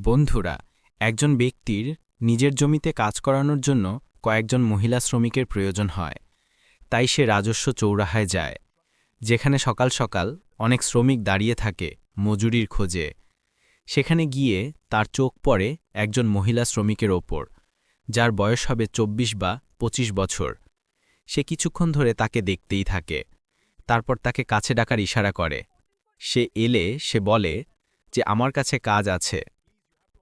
বন্ধুরা, একজন ব্যক্তির নিজের জমিতে কাজ করানোর জন্য কয়েকজন মহিলা শ্রমিকের প্রয়োজন হয়। তাই সে রাজস্ব চৌরাহায় যায়, যেখানে সকাল সকাল অনেক শ্রমিক দাঁড়িয়ে থাকে মজুরির খোঁজে। সেখানে গিয়ে তার চোখ পড়ে একজন মহিলা শ্রমিকের ওপর, যার বয়স হবে ২৪ বা ২৫ বছর। সে কিছুক্ষণ ধরে তাকে দেখতেই থাকে, তারপর তাকে কাছে ডাকার ইশারা করে। সে এলে সে বলে যে, আমার কাছে কাজ আছে,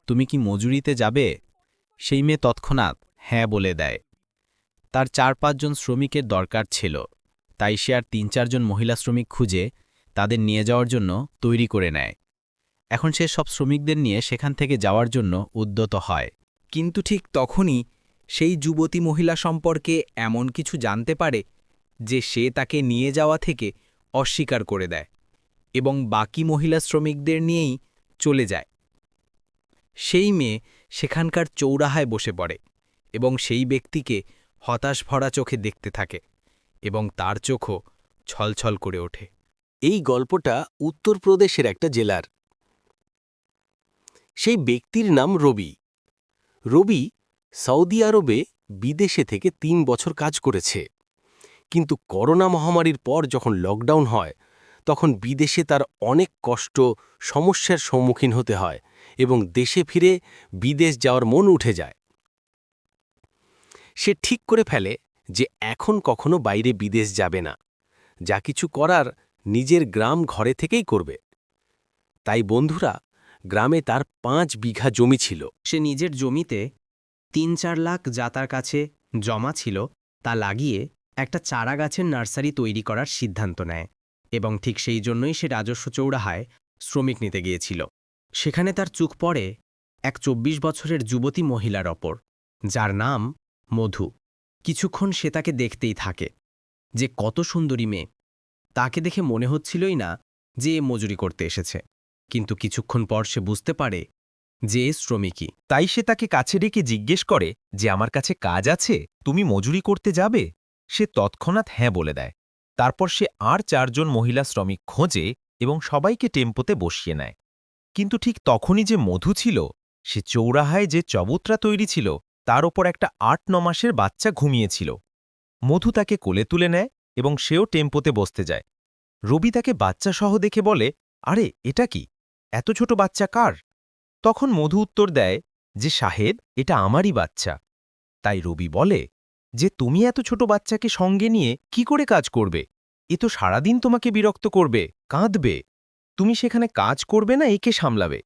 তুমি কি মজুরিতে যাবে? সেই মেয়ে তৎক্ষণাৎ হ্যাঁ বলে দেয়। তার ৪-৫ জন শ্রমিকের দরকার ছিল, তাই সে আর ৩-৪ জন মহিলা শ্রমিক খুঁজে তাদের নিয়ে যাওয়ার জন্য তৈরি করে নেয়। এখন সে সব শ্রমিকদের নিয়ে সেখান থেকে যাওয়ার জন্য উদ্যত হয়। কিন্তু ঠিক তখনই সেই যুবতী মহিলা সম্পর্কে এমন কিছু জানতে পারে যে সে তাকে নিয়ে যাওয়া থেকে অস্বীকার করে দেয় এবং বাকি মহিলা শ্রমিকদের নিয়েই চলে যায়। সেই মেয়ে সেখানকার চৌরাহায় বসে পড়ে এবং সেই ব্যক্তিকে হতাশ ভরা চোখে দেখতে থাকে এবং তার চোখও ছলছল করে ওঠে। এই গল্পটা উত্তরপ্রদেশের একটা জেলার। সেই ব্যক্তির নাম রবি। রবি সৌদি আরবে বিদেশে থেকে ৩ বছর কাজ করেছে, কিন্তু করোনা মহামারীর পর যখন লকডাউন হয় তখন বিদেশে তার অনেক কষ্ট, সমস্যার সম্মুখীন হতে হয় এবং দেশে ফিরে বিদেশ যাওয়ার মন উঠে যায়। সে ঠিক করে ফেলে যে এখন কখনো বাইরে বিদেশ যাবে না, যা কিছু করার নিজের গ্রাম ঘরে থেকেই করবে। তাই বন্ধুরা, গ্রামে তার ৫ বিঘা জমি ছিল। সে নিজের জমিতে ৩-৪ লাখ যা তার কাছে জমা ছিল তা লাগিয়ে একটা চারা গাছের নার্সারি তৈরি করার সিদ্ধান্ত নেয় এবং ঠিক সেই জন্যই সে রাজস্ব চৌরাহায় শ্রমিক নিতে গিয়েছিল। সেখানে তার চোখ পড়ে এক ২৪ বছরের যুবতী মহিলার ওপর, যার নাম মধু। কিছুক্ষণ সে তাকে দেখতেই থাকে যে কত সুন্দরী মেয়ে। তাকে দেখে মনে হচ্ছিলই না যে এ মজুরি করতে এসেছে, কিন্তু কিছুক্ষণ পর সে বুঝতে পারে যে এ শ্রমিকই। তাই সে তাকে কাছে ডেকে জিজ্ঞেস করে যে, আমার কাছে কাজ আছে, তুমি মজুরি করতে যাবে? সে তৎক্ষণাৎ হ্যাঁ বলে দেয়। তারপর সে আর ৪ জন মহিলা শ্রমিক খোঁজে এবং সবাইকে টেম্পোতে বসিয়ে নেয়। কিন্তু ঠিক তখনই যে মধু ছিল, সে চৌরাহায় যে চবুতরা তৈরি ছিল তার ওপর একটা ৮-৯ মাসের বাচ্চা ঘুমিয়েছিল। মধু তাকে কোলে তুলে নেয় এবং সেও টেম্পোতে বসতে যায়। রবি তাকে বাচ্চাসহ দেখে বলে, আরে এটা কি, এত ছোট বাচ্চা কার? তখন মধু উত্তর দেয় যে, সাহেব, এটা আমারই বাচ্চা। তাই রবি বলে যে, তুমি এত ছোট বাচ্চাকে সঙ্গে নিয়ে কি করে কাজ করবে? এ তো সারাদিন তোমাকে বিরক্ত করবে, কাঁদবে। তুমি সেখানে কাজ করবে না একে সামলাবে?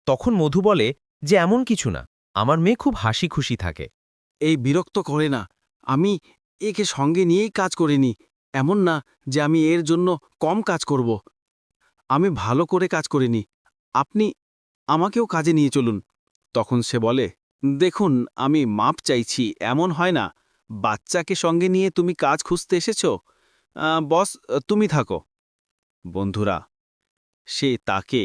তখন মধু বলে যে, এমন কিছু না, আমার মেয়ে খুব হাসি খুশি থাকে। এই বিরক্ত করে না, আমি একে সঙ্গে নিয়েই কাজ করিনি। এমন না যে আমি এর জন্য কম কাজ করব। আমি ভালো করে কাজ করিনি, আপনি আমাকেও কাজে নিয়ে চলুন। তখন সে বলে, দেখুন, আমি মাপ চাইছি, এমন হয় না। বাচ্চাকে সঙ্গে নিয়ে তুমি কাজ খুঁজতে এসেছ? বস, তুমি থাকো। বন্ধুরা, সে তাকে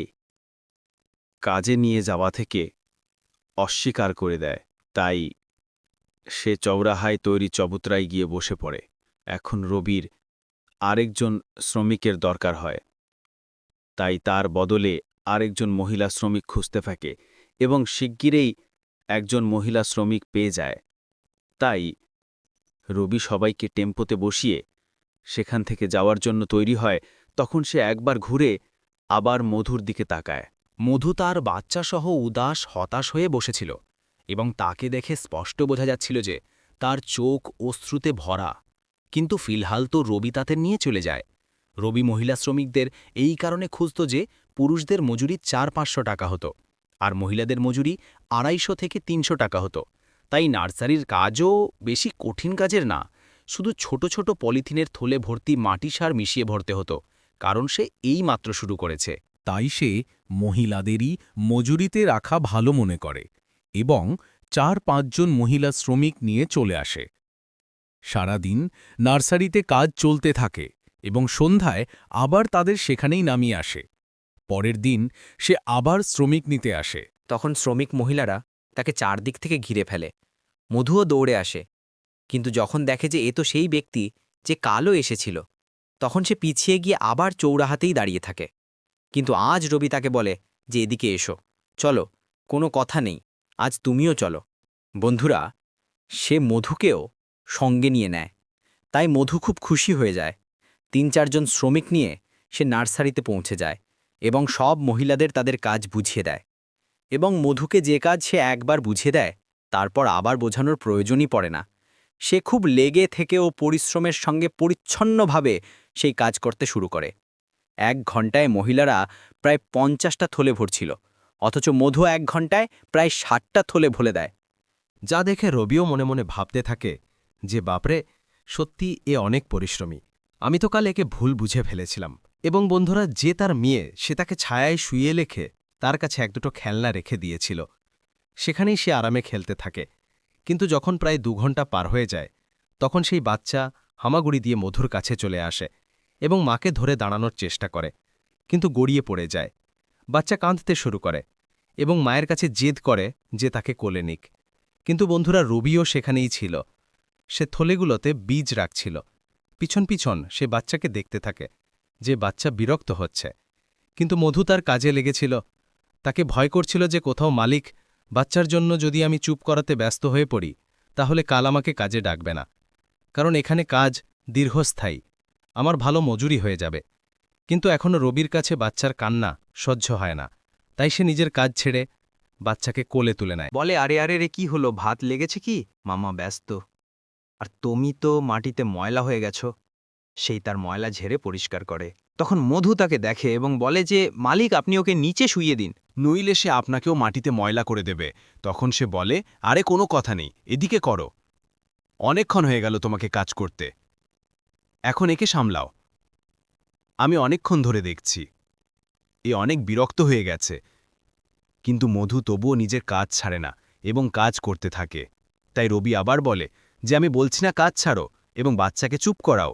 কাজে নিয়ে যাওয়া থেকে অস্বীকার করে দেয়। তাই সে চৌরাহায় তৈরি চবুতরায় গিয়ে বসে পড়ে। এখন রবির আরেকজন শ্রমিকের দরকার হয়, তাই তার বদলে আরেকজন মহিলা শ্রমিক খুঁজতে থাকে এবং শিগগিরই একজন মহিলা শ্রমিক পেয়ে যায়। তাই রবি সবাইকে টেম্পোতে বসিয়ে সেখান থেকে যাওয়ার জন্য তৈরি হয়। তখন সে একবার ঘুরে আবার মধুর দিকে তাকায়। মধু তার বাচ্চাসহ উদাস হতাশ হয়ে বসেছিল এবং তাকে দেখে স্পষ্ট বোঝা যাচ্ছিল যে তার চোখ অশ্রুতে ভরা। কিন্তু ফিলহাল তো রবি তাদের নিয়ে চলে যায়। রবি মহিলা শ্রমিকদের এই কারণে খুঁজত যে পুরুষদের মজুরি ৪-৫০০ টাকা হতো আর মহিলাদের মজুরি ২৫০ থেকে ৩০০ টাকা হতো। তাই নার্সারির কাজও বেশি কঠিন কাজের না, শুধু ছোট ছোট পলিথিনের থলে ভর্তি মাটি সার মিশিয়ে ভরতে হতো, কারণ সে এই মাত্র শুরু করেছে। তাই সে মহিলাদেরই মজুরিতে রাখা ভালো মনে করে এবং ৪-৫ জন মহিলা শ্রমিক নিয়ে চলে আসে। সারাদিন নার্সারিতে কাজ চলতে থাকে এবং সন্ধ্যায় আবার তাদের সেখানেই নামিয়ে আসে। পরের দিন সে আবার শ্রমিক নিতে আসে। তখন শ্রমিক মহিলারা তাকে চারদিক থেকে ঘিরে ফেলে। মধুও দৌড়ে আসে, কিন্তু যখন দেখে যে এ তো সেই ব্যক্তি যে কালও এসেছিল, তখন সে পিছিয়ে গিয়ে আবার চৌরাহাতেই দাঁড়িয়ে থাকে। কিন্তু আজ রবি তাকে বলে যে, এদিকে এসো, চলো, কোনো কথা নেই, আজ তুমিও চলো। বন্ধুরা, সে মধুকেও সঙ্গে নিয়ে নেয়। তাই মধু খুব খুশি হয়ে যায়। ৩-৪ জন শ্রমিক নিয়ে সে নার্সারিতে পৌঁছে যায় এবং সব মহিলাদের তাদের কাজ বুঝিয়ে দেয়। এবং মধুকে যে কাজ সে একবার বুঝিয়ে দেয়, তারপর আবার বোঝানোর প্রয়োজনই পড়ে না। সে খুব লেগে থেকে ও পরিশ্রমের সঙ্গে পরিচ্ছন্নভাবে সেই কাজ করতে শুরু করে। ১ ঘণ্টায় মহিলারা প্রায় ৫০টা থলে ভরছিল, অথচ মধু ১ ঘণ্টায় প্রায় ৬০টা থলে ভরে দেয়। যা দেখে রবিও মনে মনে ভাবতে থাকে যে বাপরে, সত্যি এ অনেক পরিশ্রমী। আমি তো কাল একে ভুল বুঝে ফেলেছিলাম। এবং বন্ধুরা, যে তার মেয়ে সে তাকে ছায়ায় শুইয়ে লেখে তার কাছে ১-২টো খেলনা রেখে দিয়েছিল। সেখানেই সে আরামে খেলতে থাকে। কিন্তু যখন প্রায় ২ ঘণ্টা পার হয়ে যায়, তখন সেই বাচ্চা হামাগুড়ি দিয়ে মধুর কাছে চলে আসে এবং মাকে ধরে দাঁড়ানোর চেষ্টা করে, কিন্তু গড়িয়ে পড়ে যায়। বাচ্চা কাঁদতে শুরু করে এবং মায়ের কাছে জেদ করে যে তাকে কোলে নিক। কিন্তু বন্ধুরা, রবিও সেখানেই ছিল। সে থলেগুলোতে বীজ রাখছিল। পিছন পিছন সে বাচ্চাকে দেখতে থাকে যে বাচ্চা বিরক্ত হচ্ছে। কিন্তু মধু তার কাজে লেগেছিল। তাকে ভয় করছিল যে কোথাও মালিক বাচ্চার জন্য যদি আমি চুপ করাতে ব্যস্ত হয়ে পড়ি, তাহলে কাল আমাকে কাজে ডাকবে না, কারণ এখানে কাজ দীর্ঘস্থায়ী, আমার ভালো মজুরি হয়ে যাবে। কিন্তু এখনও রবির কাছে বাচ্চার কান্না সহ্য হয় না। তাই সে নিজের কাজ ছেড়ে বাচ্চাকে কোলে তুলে নেয়। বলে, আরে আরে রে, কি হলো? ভাত লেগেছে কি? মামা ব্যস্ত। আর তুমি তো মাটিতে ময়লা হয়ে গেছো। সেই তার ময়লা ঝেড়ে পরিষ্কার করে। তখন মধু তাকে দেখে এবং বলে যে, মালিক, আপনি ওকে নিচে শুইয়ে দিন। নইলে সে আপনাকেও মাটিতে ময়লা করে দেবে। তখন সে বলে, আরে কোনো কথা নেই, এদিকে করো। অনেকক্ষণ হয়ে গেল তোমাকে কাজ করতে, এখন একে সামলাও। আমি অনেকক্ষণ ধরে দেখছি, এ অনেক বিরক্ত হয়ে গেছে। কিন্তু মধু তবুও নিজের কাজ ছাড়ে না এবং কাজ করতে থাকে। তাই রবি আবার বলে যে, আমি বলছি না কাজ ছাড়ো এবং বাচ্চাকে চুপ করাও।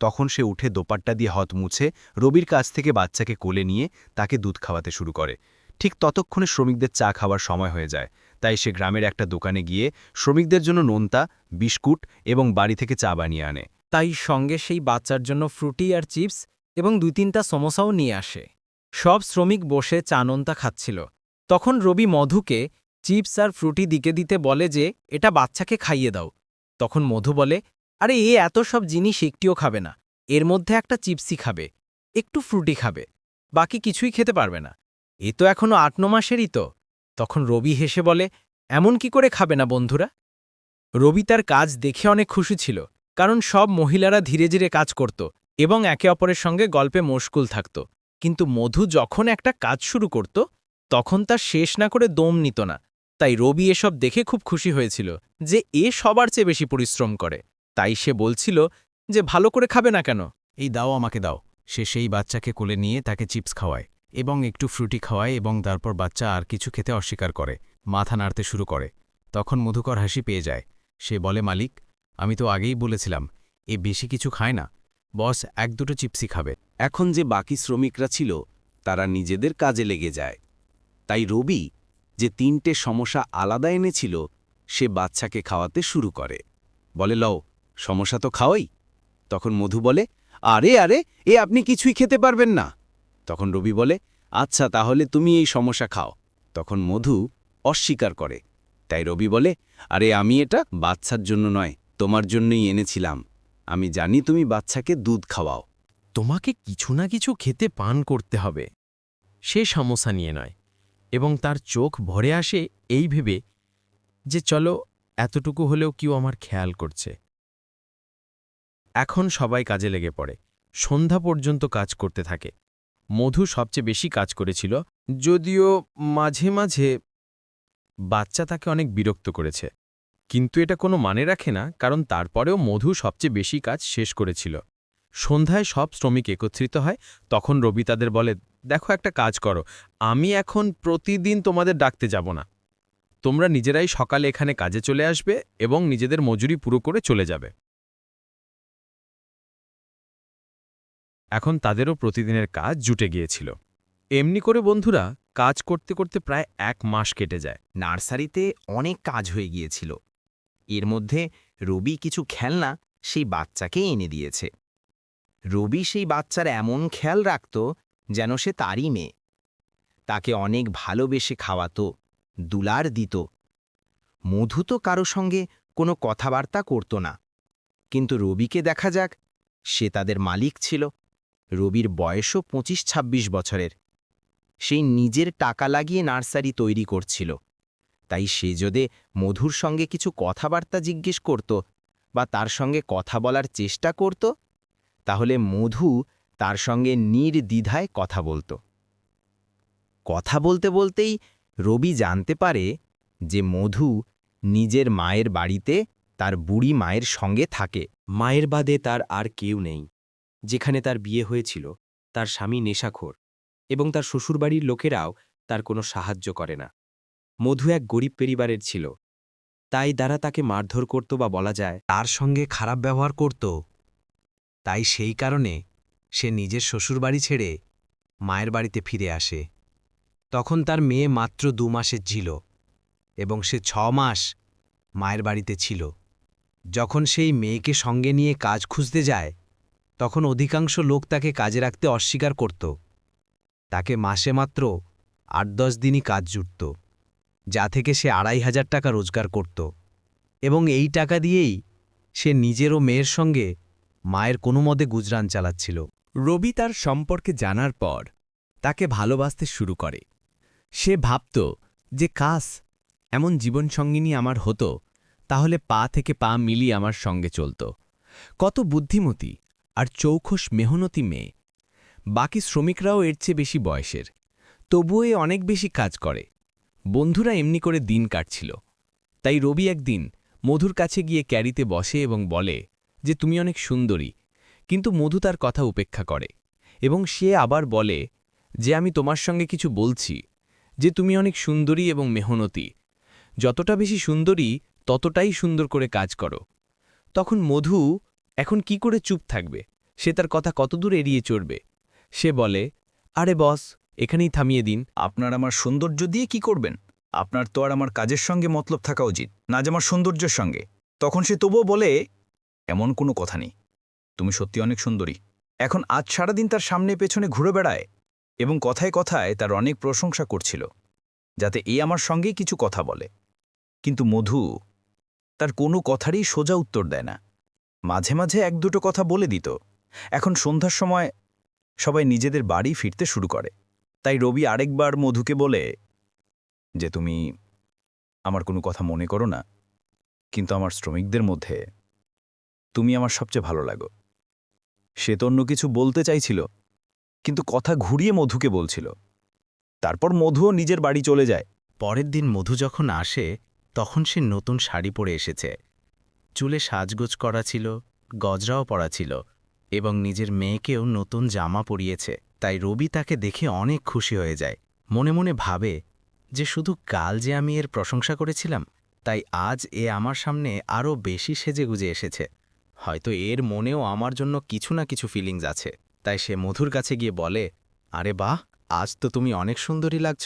তখন সে উঠে দোপাট্টা দিয়ে হাত মুছে রবির কাছ থেকে বাচ্চাকে কোলে নিয়ে তাকে দুধ খাওয়াতে শুরু করে। ঠিক ততক্ষণে শ্রমিকদের চা খাওয়ার সময় হয়ে যায়। তাই সে গ্রামের একটা দোকানে গিয়ে শ্রমিকদের জন্য নোনতা, বিস্কুট এবং বাড়ি থেকে চা বানিয়ে আনে। তাই সঙ্গে সেই বাচ্চার জন্য ফ্রুটি আর চিপস এবং ২-৩টা সমোসাও নিয়ে আসে। সব শ্রমিক বসে চা নোনতা খাচ্ছিল। তখন রবি মধুকে চিপস আর ফ্রুটি দিতে বলে যে, এটা বাচ্চাকে খাইয়ে দাও। তখন মধু বলে, আরে এ এত সব জিনিস একটিও খাবে না, এর মধ্যে একটা চিপসই খাবে, একটু ফ্রুটি খাবে, বাকি কিছুই খেতে পারবে না। এ তো এখনো ৮-৯ মাসেরই তো। তখন রবি হেসে বলে, এমন কি করে খাবে না বন্ধুরা? রবি তার কাজ দেখে অনেক খুশি ছিল, কারণ সব মহিলারা ধীরে ধীরে কাজ করত এবং একে অপরের সঙ্গে গল্পে মশগুল থাকত। কিন্তু মধু যখন একটা কাজ শুরু করত, তখন তা শেষ না করে দম নিত না। তাই রবি এসব দেখে খুব খুশি হয়েছিল যে এ সবার চেয়ে বেশি পরিশ্রম করে। তাই সে বলছিল যে, ভালো করে খাবে না কেন? এই দাও, আমাকে দাও। সে সেই বাচ্চাকে কোলে নিয়ে তাকে চিপস খাওয়ায় এবং একটু ফ্রুটি খাওয়ায় এবং তারপর বাচ্চা আর কিছু খেতে অস্বীকার করে, মাথা নাড়তে শুরু করে। তখন মধুকর হাসি পেয়ে যায়। সে বলে, মালিক, আমি তো আগেই বলেছিলাম এ বেশি কিছু খায় না, বস ১-২টো চিপসই খাবে। এখন যে বাকি শ্রমিকরা ছিল তারা নিজেদের কাজে লেগে যায়। তাই রবি যে ৩টে সমস্যা আলাদা এনেছিল সে বাচ্চাকে খাওয়াতে শুরু করে। বলে, লও, সমস্যা তো খাওয়াই। তখন মধু বলে, আরে আরে, এ আপনি কিছুই খেতে পারবেন না। তখন রবি বলে, আচ্ছা, তাহলে তুমি এই সমস্যা খাও। তখন মধু অস্বীকার করে। তাই রবি বলে, আরে আমি এটা বাচ্চার জন্য নয়, তোমার জন্যই এনেছিলাম। আমি জানি তুমি বাচ্চাকে দুধ খাওয়াও। তোমাকে কিছু না কিছু খেতে পান করতে হবে। সে সমস্যা নিয়ে নয়, এবং তার চোখ ভরে আসে এই ভেবে যে চলো, এতটুকু হলেও কেউ আমার খেয়াল করছে। এখন সবাই কাজে লেগে পড়ে, সন্ধ্যা পর্যন্ত কাজ করতে থাকে। মধু সবচেয়ে বেশি কাজ করেছিল, যদিও মাঝে মাঝে বাচ্চা তাকে অনেক বিরক্ত করেছে। কিন্তু এটা কোনো মানে রাখে না, কারণ তারপরেও মধু সবচেয়ে বেশি কাজ শেষ করেছিল। সন্ধ্যায় সব শ্রমিক একত্রিত হয়। তখন রবি তাদের বলে, দেখো, একটা কাজ করো, আমি এখন প্রতিদিন তোমাদের ডাকতে যাব না। তোমরা নিজেরাই সকালে এখানে কাজে চলে আসবে এবং নিজেদের মজুরি পুরো করে চলে যাবে। এখন তাদেরও প্রতিদিনের কাজ জুটে গিয়েছিল। এমনি করে বন্ধুরা কাজ করতে করতে প্রায় ১ মাস কেটে যায়। নার্সারিতে অনেক কাজ হয়ে গিয়েছিল। এর মধ্যে রবি কিছু খেলনা সেই বাচ্চাকে এনে দিয়েছে। রবি সেই বাচ্চার এমন খেয়াল রাখত যেন সে তারই মেয়ে। তাকে অনেক ভালোবেসে খাওয়াতো, দুলার দিত। মধু তো কারো সঙ্গে কোনো কথাবার্তা করত না, কিন্তু রবিকে দেখা যাক, সে তাদের মালিক ছিল। রবির বয়সও 25-26 বছরের। সেই নিজের টাকা লাগিয়ে নার্সারি তৈরি করছিল, তাই সে যদি মধুর সঙ্গে কিছু কথাবার্তা জিজ্ঞেস করত বা তার সঙ্গে কথা বলার চেষ্টা করত, তাহলে মধু তার সঙ্গে নির্দ্বিধায় কথা বলত। কথা বলতে বলতেই রবি জানতে পারে যে মধু নিজের মায়ের বাড়িতে তার বুড়ি মায়ের সঙ্গে থাকে। মায়ের বাদে তার আর কেউ নেই। যেখানে তার বিয়ে হয়েছিল, তার স্বামী নেশাখোর এবং তার শ্বশুরবাড়ির লোকেরাও তার কোনো সাহায্য করে না। মধু এক গরিব পরিবারের ছিল, তাই দ্বারা তাকে মারধর করত বা বলা যায় তার সঙ্গে খারাপ ব্যবহার করত। তাই সেই কারণে সে নিজের শ্বশুরবাড়ি ছেড়ে মায়ের বাড়িতে ফিরে আসে। তখন তার মেয়ে মাত্র 2 মাসের ছিল এবং সে 6 মাস মায়ের বাড়িতে ছিল। যখন সেই মেয়েকে সঙ্গে নিয়ে কাজ খুঁজতে যায়, তখন অধিকাংশ লোক তাকে কাজে রাখতে অস্বীকার করত। তাকে মাসে মাত্র 8-10 দিনই কাজ জুটত, যা থেকে সে 2500 টাকা রোজগার করত এবং এই টাকা দিয়েই সে নিজের ও মেয়ের সঙ্গে মায়ের কোনো মতে গুজরান চালাচ্ছিল। রবি তার সম্পর্কে জানার পর তাকে ভালোবাসতে শুরু করে। সে ভাবত যে কাস এমন জীবনসঙ্গিনী আমার হতো, তাহলে পা থেকে পা মিলিয়ে আমার সঙ্গে চলত। কত বুদ্ধিমতী আর চৌখস মেহনতি মেয়ে। বাকি শ্রমিকরাও এর চেয়ে বেশি বয়সের, তবুও এ অনেক বেশি কাজ করে। বন্ধুরা এমনি করে দিন কাটছিল। তাই রবি একদিন মধুর কাছে গিয়ে ক্যারিতে বসে এবং বলে যে তুমি অনেক সুন্দরী, কিন্তু মধু তার কথা উপেক্ষা করে এবং সে আবার বলে যে আমি তোমার সঙ্গে কিছু বলছি, যে তুমি অনেক সুন্দরী এবং মেহনতি। যতটা বেশি সুন্দরী ততটাই সুন্দর করে কাজ করো। তখন মধু এখন কি করে চুপ থাকবে? সে তার কথা কতদূর এড়িয়ে চড়বে? সে বলে, আরে বস, এখানেই থামিয়ে দিন। আপনার আমার সৌন্দর্য দিয়ে কি করবেন? আপনার তো আর আমার কাজের সঙ্গে মতলব থাকা উচিত, না যে আমার সৌন্দর্যের সঙ্গে। তখন সে তবুও বলে, এমন কোনো কথা নেই, তুমি সত্যি অনেক সুন্দরী। এখন আজ সারাদিন তার সামনে পেছনে ঘুরে বেড়ায় এবং কথায় কথায় তার অনেক প্রশংসা করছিল, যাতে এ আমার সঙ্গেই কিছু কথা বলে। কিন্তু মধু তার কোনো কথারই সোজা উত্তর দেয় না। মাঝে মাঝে 1-2 কথা বলে দিত। এখন সন্ধ্যার সময় সবাই নিজেদের বাড়ি ফিরতে শুরু করে। তাই রবি আরেকবার মধুকে বলে যে তুমি আমার কোনো কথা মনে করো না, কিন্তু আমার শ্রমিকদের মধ্যে তুমি আমার সবচেয়ে ভালো লাগো। সে তো অন্য কিছু বলতে চাইছিল, কিন্তু কথা ঘুরিয়ে মধুকে বলছিল। তারপর মধুও নিজের বাড়ি চলে যায়। পরের দিন মধু যখন আসে, তখন সে নতুন শাড়ি পরে এসেছে। চুলে সাজগোজ করা ছিল, গজরাও পরা ছিল এবং নিজের মেয়েকেও নতুন জামা পরিয়েছে। তাই রবি তাকে দেখে অনেক খুশি হয়ে যায়। মনে মনে ভাবে যে শুধু কাল যে আমি এর প্রশংসা করেছিলাম, তাই আজ এ আমার সামনে আরও বেশি সেজেগুজে এসেছে। হয়তো এর মনেও আমার জন্য কিছু না কিছু ফিলিংস আছে। তাই সে মধুর কাছে গিয়ে বলে, আরে বাহ, আজ তো তুমি অনেক সুন্দরী লাগছ।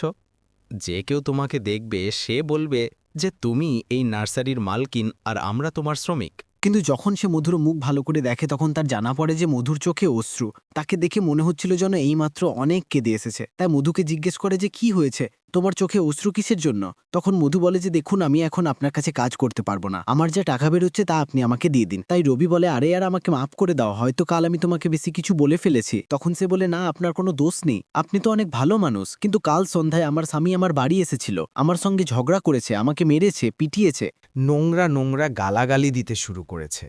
যে কেউ তোমাকে দেখবে সে বলবে যে তুমি এই নার্সারির মালকিন আর আমরা তোমার শ্রমিক। কিন্তু যখন সে মধুর মুখ ভালো করে দেখে, তখন তার জানা পড়ে যে মধুর চোখে অশ্রু। তাকে দেখে মনে হচ্ছিল যেন এইমাত্র অনেক কেঁদে এসেছে। তাই মধুকে জিজ্ঞেস করে যে কি হয়েছে, তোমার চোখে অশ্রু কিসের জন্য? তখন মধু বলে যে দেখুন, আমি এখন আপনার কাছে কাজ করতে পারবো না, আমার যা টাকা বেরোচ্ছে তা আপনি আমাকে দিয়ে দিন। তাই রবি বলে, আরে আর আমাকে মাফ করে দাও, হয়তো কাল আমি তোমাকে বেশি কিছু বলে ফেলেছি। তখন সে বলে, না, আপনার কোনো দোষ নেই, আপনি তো অনেক ভালো মানুষ, কিন্তু কাল সন্ধ্যায় আমার স্বামী আমার বাড়ি এসেছিল, আমার সঙ্গে ঝগড়া করেছে, আমাকে মেরেছে, পিটিয়েছে, নোংরা নোংরা গালাগালি দিতে শুরু করেছে,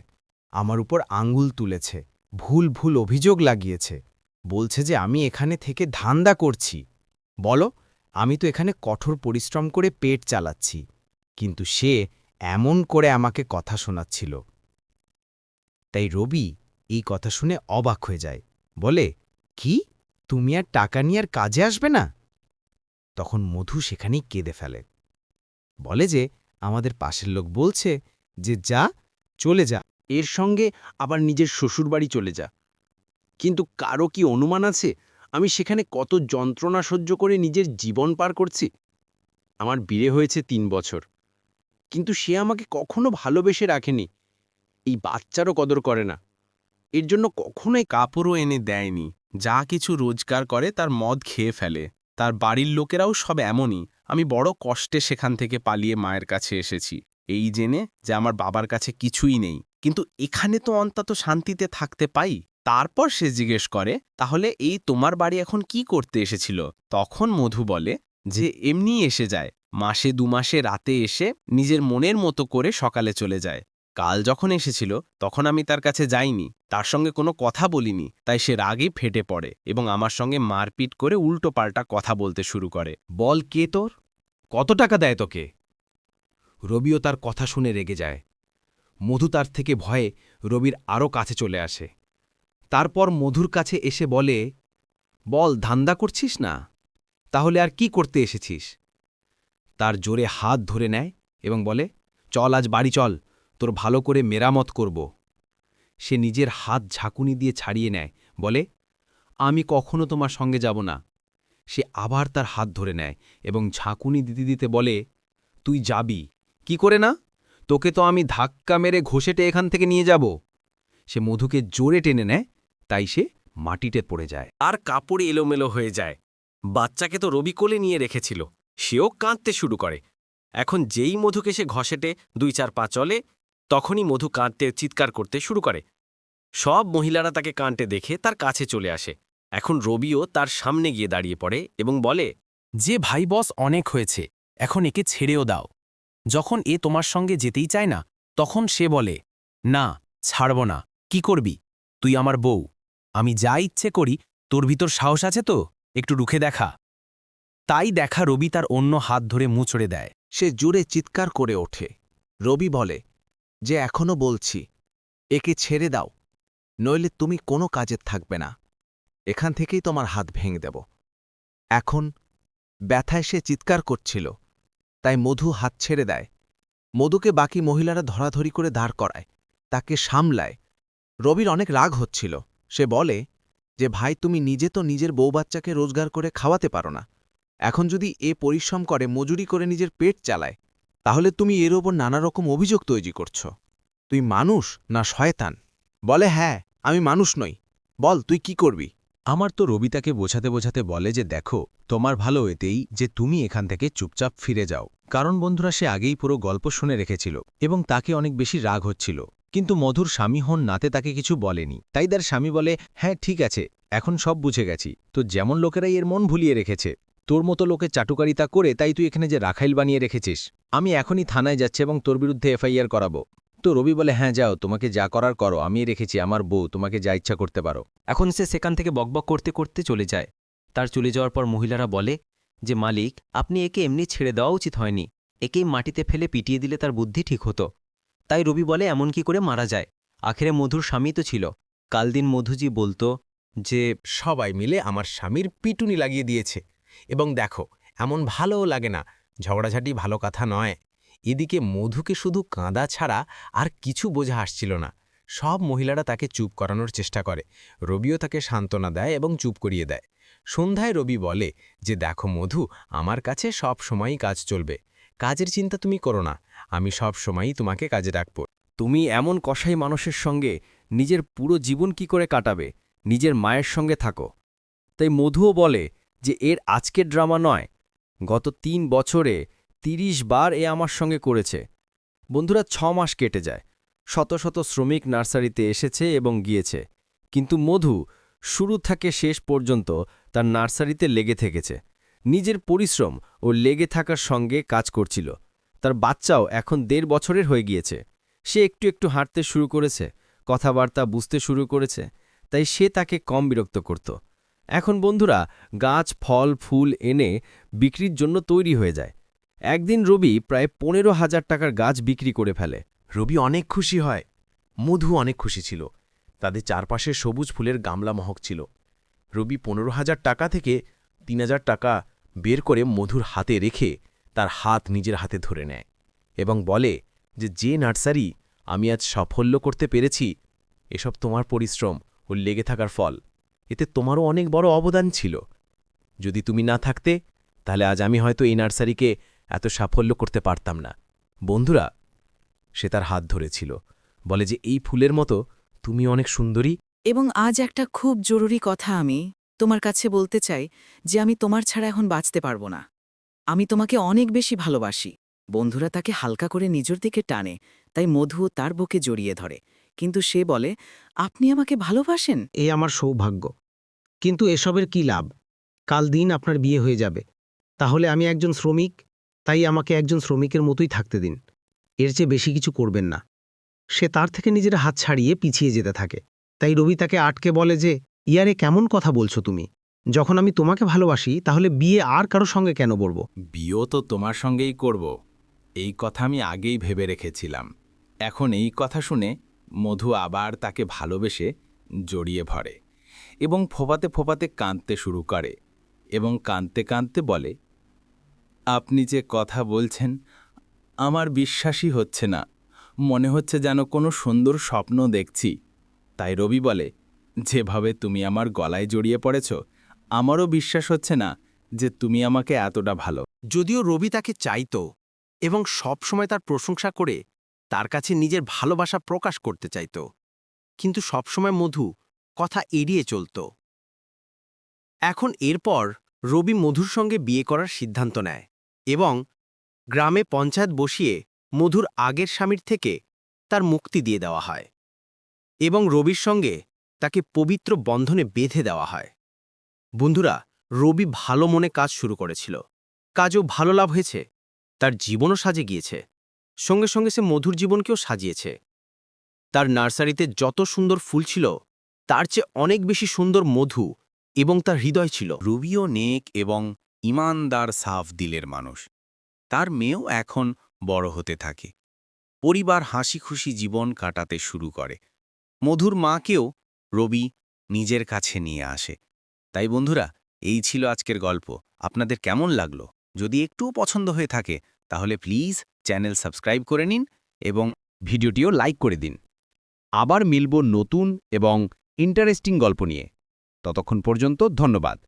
আমার উপর আঙ্গুল তুলেছে, ভুল ভুল অভিযোগ লাগিয়েছে, বলছে যে আমি এখানে থেকে ধান্দা করছি। বলো, আমি তো এখানে কঠোর পরিশ্রম করে পেট চালাচ্ছি, কিন্তু সে এমন করে আমাকে কথা শোনাচ্ছিল। তাই রবি এই কথা শুনে অবাক হয়ে যায়, বলে, কি, তুমি আর টাকা নিয়ে আর কাজে আসবে না? তখন মধু সেখানেই কেঁদে ফেলে, বলে যে আমাদের পাশের লোক বলছে যে যা, চলে যা, এর সঙ্গে আবার নিজের শ্বশুরবাড়ি চলে যা। কিন্তু কারো কি অনুমান আছে আমি সেখানে কত যন্ত্রণা সহ্য করে নিজের জীবন পার করছি? আমার বিয়ে হয়েছে 3 বছর, কিন্তু সে আমাকে কখনো ভালোবেসে রাখেনি, এই বাচ্চারও কদর করে না, এর জন্য কখনোই কাপড়ও এনে দেয়নি, যা কিছু রোজগার করে তার মদ খেয়ে ফেলে। তার বাড়ির লোকেরাও সব এমনই। আমি বড় কষ্টে সেখান থেকে পালিয়ে মায়ের কাছে এসেছি, এই জেনে যে আমার বাবার কাছে কিছুই নেই, কিন্তু এখানে তো অন্তত শান্তিতে থাকতে পাই। তারপর সে জিজ্ঞেস করে, তাহলে এই তোমার বাড়ি এখন কি করতে এসেছিল? তখন মধু বলে যে এমনিই এসে যায়, মাসে 2 মাসে রাতে এসে নিজের মনের মতো করে সকালে চলে যায়। কাল যখন এসেছিল তখন আমি তার কাছে যাইনি, তার সঙ্গে কোনো কথা বলিনি, তাই সে রাগে ফেটে পড়ে এবং আমার সঙ্গে মারপিট করে উল্টোপাল্টা কথা বলতে শুরু করে। বল, কে তোর? কত টাকা দেয় তোকে? রবিও তার কথা শুনে রেগে যায়। মধু তার থেকে ভয়ে রবির আরও কাছে চলে আসে। তারপর মধুর কাছে এসে বলে, বল, ধান্দা করছিস না? তাহলে আর কি করতে এসেছিস? তার জোরে হাত ধরে নেয় এবং বলে, চল আজ বাড়ি চল, তোর ভালো করে মেরামত করব। সে নিজের হাত ঝাঁকুনি দিয়ে ছাড়িয়ে নেয়, বলে, আমি কখনো তোমার সঙ্গে যাব না। সে আবার তার হাত ধরে নেয় এবং ঝাঁকুনি দিতে দিতে বলে, তুই যাবি? কি করে না? তোকে তো আমি ধাক্কা মেরে ঘষেটে এখান থেকে নিয়ে যাব। সে মধুকে জোরে টেনে নেয়, তাই সে মাটিতে পড়ে যায়। আর কাপড় এলোমেলো হয়ে যায়। বাচ্চাকে তো রবি কোলে নিয়ে রেখেছিল, সেও কাঁদতে শুরু করে। এখন যেই মধুকে সে ঘষেটে 2-4 পা চলে, তখনই মধু কাঁদতে চিৎকার করতে শুরু করে। সব মহিলারা তাকে কাঁদতে দেখে তার কাছে চলে আসে। এখন রবিও তার সামনে গিয়ে দাঁড়িয়ে পড়ে এবং বলে, যে ভাই বস, অনেক হয়েছে, এখন একে ছেড়েও দাও। যখন এ তোমার সঙ্গে যেতেই চায় না, তখন সে বলে, না, ছাড়ব না। কি করবি? তুই আমার বউ, আমি যা ইচ্ছে করি। তোর ভিতর সাহস আছে তো? একটু রুখে দেখা। তাই দেখা রবি তার অন্য হাত ধরে মুচড়ে দেয়। সে জোরে চিৎকার করে ওঠে। রবি বলে, যে এখনো বলছি, একে ছেড়ে দাও, নইলে তুমি কোনো কাজে থাকবে না। এখান থেকেই তোমার হাত ভেঙে দেব। এখন ব্যথায় সে চিৎকার করছিল, তাই মধু হাত ছেড়ে দেয়। মধুকে বাকি মহিলারা ধরাধরি করে দাঁড় করায়, তাকে সামলায়। রবির অনেক রাগ হচ্ছিল। সে বলে যে, ভাই, তুমি নিজে তো নিজের বউ বাচ্চাকে রোজগার করে খাওয়াতে পারো না। এখন যদি এ পরিশ্রম করে, মজুরি করে নিজের পেট চালায়, তাহলে তুমি এর ওপর নানা রকম অভিযোগ তৈরি করছ। তুই মানুষ না শয়তান? বলে, হ্যাঁ, আমি মানুষ নই। বল, তুই কি করবি? আমার তো রবি তাকে বোঝাতে বোঝাতে বলে যে, দেখো, তোমার ভালো এতেই যে তুমি এখান থেকে চুপচাপ ফিরে যাও। কারণ বন্ধুরা, সে আগেই পুরো গল্প শুনে রেখেছিল এবং তাকে অনেক বেশি রাগ হচ্ছিল। কিন্তু মধুর স্বামী হন নাতে তাকে কিছু বলেনি, তাই তার স্বামী বলে, হ্যাঁ ঠিক আছে, এখন সব বুঝে গেছি। তো যেমন লোকেরাই এর মন ভুলিয়ে রেখেছে, তোর মতো লোকে চাটুকারিতা করে তাই তুই এখানে যে রাখাইল বানিয়ে রেখেছিস। আমি এখনই থানায় যাচ্ছি এবং তোর বিরুদ্ধে এফআইআর করাবো। তো রবি বলে, হ্যাঁ যাও, তোমাকে যা করার করো, আমি রেখেছি আমার বউ, তোমাকে যা ইচ্ছা করতে পারো। এখন সে সেখান থেকে বকবক করতে করতে চলে যায়। তার চলে যাওয়ার পর মহিলারা বলে যে, মালিক, আপনি একে এমনি ছেড়ে দেওয়া উচিত হয়নি, একেই মাটিতে ফেলে পিটিয়ে দিলে তার বুদ্ধি ঠিক হতো। তাই রবি বলে, এমন কি করে মারা যায়? আখেরে মধুর স্বামী তো ছিল। কালদিন মধুজি বলতো যে, সবাই মিলে আমার স্বামীর পিটুনি লাগিয়ে দিয়েছে, এবং দেখো, এমন ভালোও লাগে না। ঝগড়াঝাটি ভালো কথা নয়। এদিকে মধুকে শুধু কাঁদা ছাড়া আর কিছু বোঝা আসছিল না। সব মহিলারা তাকে চুপ করানোর চেষ্টা করে। রবিও তাকে সান্ত্বনা দেয় এবং চুপ করিয়ে দেয়। সন্ধ্যায় রবি বলে যে, দেখো মধু, আমার কাছে সব সময়ই কাজ চলবে। কাজের চিন্তা তুমি করো না, আমি সব সময়ই তোমাকে কাজে রাখব। তুমি এমন কসাই মানুষের সঙ্গে নিজের পুরো জীবন কি করে কাটাবে? নিজের মায়ের সঙ্গে থাকো। তাই মধুও বলে যে, এর আজকের ড্রামা নয়, গত 3 বছরে 30 বার এ আমার সঙ্গে করেছে। বন্ধুরা, 6 মাস কেটে যায়। শত শত শ্রমিক নার্সারিতে এসেছে এবং গিয়েছে, কিন্তু মধু শুরু থেকে শেষ পর্যন্ত তার নার্সারিতে লেগে থেকেছে। নিজের পরিশ্রম ও লেগে থাকার সঙ্গে কাজ করছিল। তার বাচ্চাও এখন 1.5 বছরের হয়ে গিয়েছে। সে একটু একটু হাঁটতে শুরু করেছে, কথাবার্তা বুঝতে শুরু করেছে, তাই সে তাকে কম বিরক্ত করত। এখন বন্ধুরা, গাছ, ফল, ফুল এনে বিক্রির জন্য তৈরি হয়ে যায়। একদিন রবি প্রায় 15,000 টাকার গাছ বিক্রি করে ফেলে। রবি অনেক খুশি হয়। মধু অনেক খুশি ছিল। তাদের চারপাশে সবুজ ফুলের গামলা মহক ছিল। রবি 15,000 টাকা থেকে 3,000 টাকা বের করে মধুর হাতে রেখে তার হাত নিজের হাতে ধরে নেয় এবং বলে যে নার্সারি আমি আজ সাফল্য করতে পেরেছি, এসব তোমার পরিশ্রম ও লেগে থাকার ফল। এতে তোমারও অনেক বড় অবদান ছিল। যদি তুমি না থাকতে, তাহলে আজ আমি হয়তো এই নার্সারিকে এত সাফল্য করতে পারতাম না। বন্ধুরা, সে তার হাত ধরেছিল, বলে যে, এই ফুলের মতো তুমি অনেক সুন্দরী। এবং আজ একটা খুব জরুরি কথা আমি তোমার কাছে বলতে চাই যে আমি তোমার ছাড়া এখন বাঁচতে পারবো না। আমি তোমাকে অনেক বেশি ভালোবাসি। বন্ধুরা তাকে হালকা করে নিজের দিকে টানে, তাই মধুও তার বুকে জড়িয়ে ধরে। কিন্তু সে বলে, আপনি আমাকে ভালোবাসেন? এই আমার সৌভাগ্য, কিন্তু এসবের কি লাভ? কাল দিন আপনার বিয়ে হয়ে যাবে। তাহলে আমি একজন শ্রমিক, তাই আমাকে একজন শ্রমিকের মতোই থাকতে দিন। এর চেয়ে বেশি কিছু করবেন না। সে তার থেকে নিজের হাত ছাড়িয়ে পিছিয়ে যেতে থাকে। তাই রবি তাকে আটকে বলে যে, ইয়ারে কেমন কথা বলছো তুমি? যখন আমি তোমাকে ভালোবাসি তাহলে বিয়ে আর কারো সঙ্গে কেন বলব? বিয়েও তো তোমার সঙ্গেই করব, এই কথা আমি আগেই ভেবে রেখেছিলাম। এখন এই কথা শুনে মধু আবার তাকে ভালোবেসে জড়িয়ে ধরে এবং ফোপাতে ফোপাতে কাঁদতে শুরু করে এবং কাঁদতে কাঁদতে বলে, আপনি যে কথা বলছেন আমার বিশ্বাসই হচ্ছে না, মনে হচ্ছে যেন কোনো সুন্দর স্বপ্ন দেখছি। তাই রবি বলে, যেভাবে তুমি আমার গলায় জড়িয়ে পড়েছ, আমারও বিশ্বাস হচ্ছে না যে তুমি আমাকে এতটা ভালো। যদিও রবি তাকে চাইত এবং সব সময় তার প্রশংসা করে তার কাছে নিজের ভালোবাসা প্রকাশ করতে চাইত, কিন্তু সবসময় মধু কথা এড়িয়ে চলত। এখন এরপর রবি মধুর সঙ্গে বিয়ে করার সিদ্ধান্ত নেয় এবং গ্রামে পঞ্চায়েত বসিয়ে মধুর আগের স্বামীর থেকে তার মুক্তি দিয়ে দেওয়া হয় এবং রবির সঙ্গে তাকে পবিত্র বন্ধনে বেঁধে দেওয়া হয়। বন্ধুরা, রবি ভালো মনে কাজ শুরু করেছিল, কাজও ভালো লাভ হয়েছে, তার জীবনও সাজে গিয়েছে, সঙ্গে সঙ্গে সে মধুর জীবনকেও সাজিয়েছে। তার নার্সারিতে যত সুন্দর ফুল ছিল তার চেয়ে অনেক বেশি সুন্দর মধু এবং তার হৃদয় ছিল। রবিও নেক এবং ইমানদার সাফ দিলের মানুষ। তার মেয়েও এখন বড় হতে থাকে, পরিবার হাসি খুশি জীবন কাটাতে শুরু করে। মধুর মাকেও রবি নিজের কাছে নিয়ে আসে। তাই বন্ধুরা, এই ছিল আজকের গল্প। আপনাদের কেমন লাগলো? যদি একটুও পছন্দ হয়ে থাকে তাহলে প্লিজ চ্যানেল সাবস্ক্রাইব করে নিন এবং ভিডিওটিও লাইক করে দিন। আবার মিলব নতুন এবং ইন্টারেস্টিং গল্প নিয়ে। ততক্ষণ পর্যন্ত ধন্যবাদ।